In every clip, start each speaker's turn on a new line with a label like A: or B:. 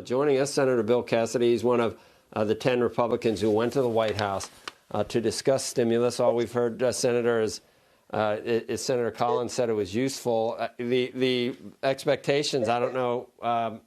A: Joining us, Senator Bill Cassidy. He's one of the 10 Republicans who went to the White House to discuss stimulus. All we've heard, Senator, is Senator Collins said it was useful. The expectations, I don't know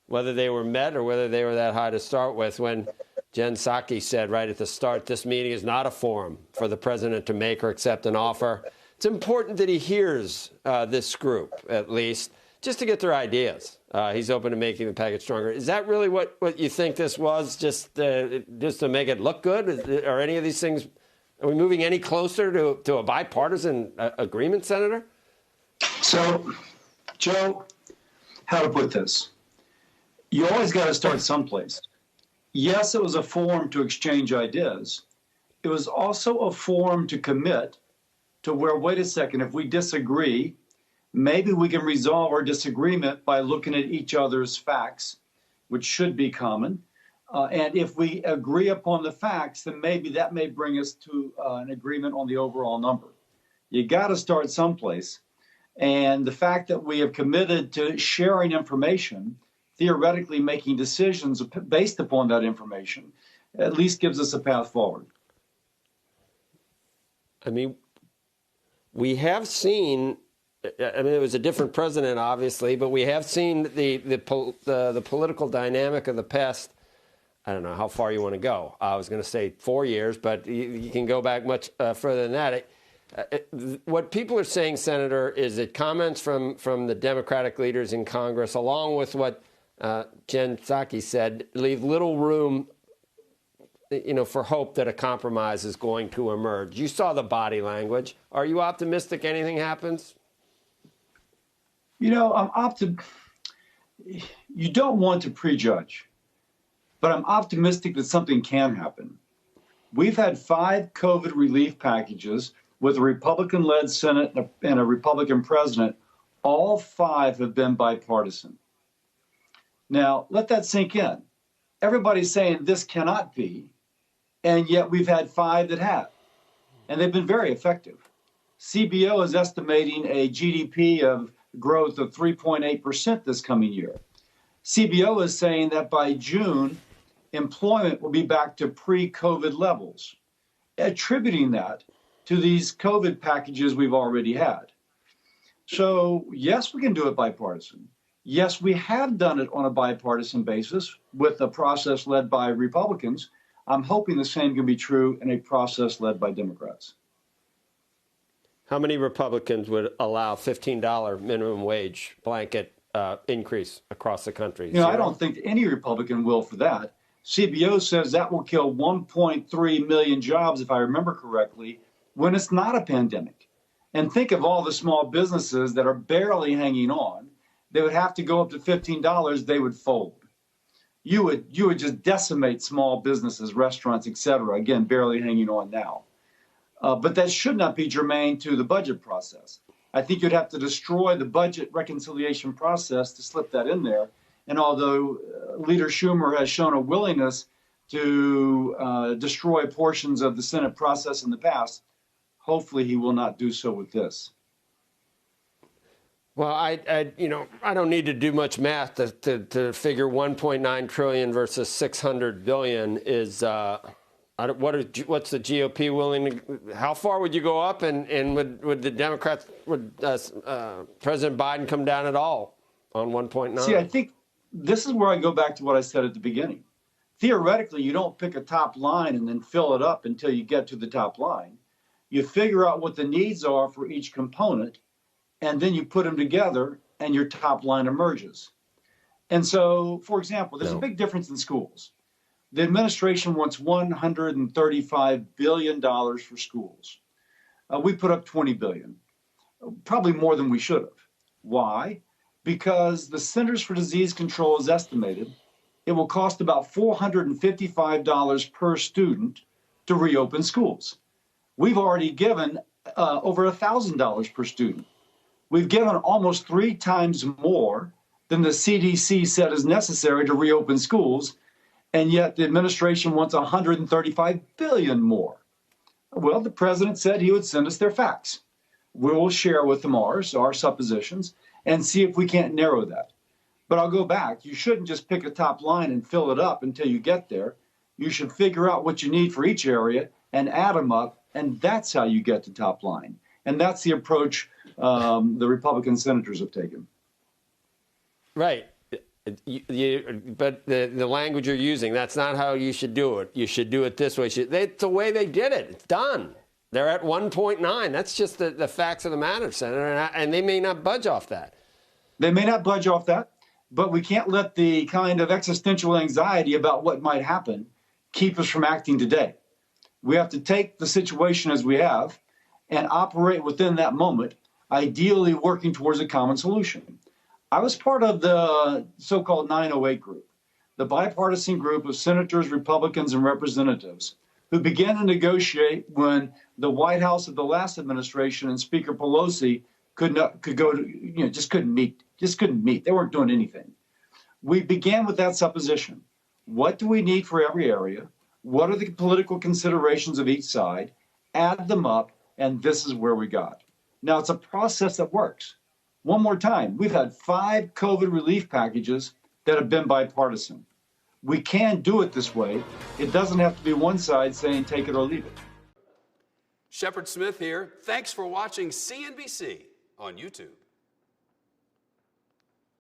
A: whether they were met or whether they were that high to start with when Jen Psaki said right at the start, this meeting is not a forum for the president to make or accept an offer. It's important that he hears this group, at least, just to get their ideas. He's open to making the package stronger. Is that really what you think this was, just to make it look good? Are any of these things, are we moving any closer to a bipartisan agreement, Senator?
B: So, Joe, how to put this? You always got to start someplace. Yes, it was a forum to exchange ideas. It was also a forum to commit to where, wait a second, if we disagree, maybe we can resolve our disagreement by looking at each other's facts, which should be common. And if we agree upon the facts, then maybe that may bring us to an agreement on the overall number. You got to start someplace. And the fact that we have committed to sharing information, theoretically making decisions based upon that information, at least gives us a path forward.
A: I mean, we have seen, I mean, it was a different president, obviously, but we have seen the political dynamic of the past. I don't know how far you want to go. I was going to say 4 years, but you can go back much further than that. What people are saying, Senator, is that comments from the Democratic leaders in Congress, along with what Jen Psaki said, leave little room, for hope that a compromise is going to emerge. You saw the body language. Are you optimistic anything happens?
B: I'm optimistic. You don't want to prejudge, but I'm optimistic that something can happen. We've had 5 COVID relief packages with a Republican-led Senate and a Republican president. All 5 have been bipartisan. Now, let that sink in. Everybody's saying this cannot be, and yet we've had 5 that have, and they've been very effective. CBO is estimating a GDP of growth of 3.8% this coming year. CBO is saying that by June, employment will be back to pre-COVID levels, attributing that to these COVID packages we've already had. So, yes, we can do it bipartisan. Yes, we have done it on a bipartisan basis with a process led by Republicans. I'm hoping the same can be true in a process led by Democrats.
A: How many Republicans would allow $15 minimum wage blanket increase across the country?
B: I don't think any Republican will for that. CBO says that will kill 1.3 million jobs, if I remember correctly, when it's not a pandemic. And think of all the small businesses that are barely hanging on. They would have to go up to $15, they would fold. You would just decimate small businesses, restaurants, et cetera, again, barely hanging on now. But that should not be germane to the budget process. I think you'd have to destroy the budget reconciliation process to slip that in there. And although Leader Schumer has shown a willingness to destroy portions of the Senate process in the past, hopefully he will not do so with this.
A: Well, I don't need to do much math to figure 1.9 trillion versus 600 billion is. What's the GOP willing to? How far would you go up, and would the Democrats, President Biden come down at all on 1.9?
B: See, I think this is where I go back to what I said at the beginning. Theoretically, you don't pick a top line and then fill it up until you get to the top line. You figure out what the needs are for each component, and then you put them together, and your top line emerges. And so, for example, there's a big difference in schools. The administration wants $135 billion for schools. We put up $20 billion, probably more than we should have. Why? Because the Centers for Disease Control has estimated it will cost about $455 per student to reopen schools. We've already given over $1,000 per student. We've given almost 3 times more than the CDC said is necessary to reopen schools, and yet the administration wants $135 billion more. Well, the president said he would send us their facts. We will share with them our suppositions and see if we can't narrow that. But I'll go back. You shouldn't just pick a top line and fill it up until you get there. You should figure out what you need for each area and add them up, and that's how you get to top line. And that's the approach the Republican senators have taken.
A: Right. But the language you're using, that's not how you should do it. You should do it this way. It's the way they did it. It's done. They're at 1.9. That's just the facts of the matter, Senator, and they may not budge off that.
B: They may not budge off that, but we can't let the kind of existential anxiety about what might happen keep us from acting today. We have to take the situation as we have and operate within that moment, ideally working towards a common solution. I was part of the so-called 908 group, the bipartisan group of senators, Republicans, and representatives who began to negotiate when the White House of the last administration and Speaker Pelosi just couldn't meet. They weren't doing anything. We began with that supposition. What do we need for every area? What are the political considerations of each side? Add them up, and this is where we got. Now, it's a process that works. One more time, we've had 5 COVID relief packages that have been bipartisan. We can do it this way. It doesn't have to be one side saying take it or leave it.
C: Shepard Smith here. Thanks for watching CNBC on YouTube.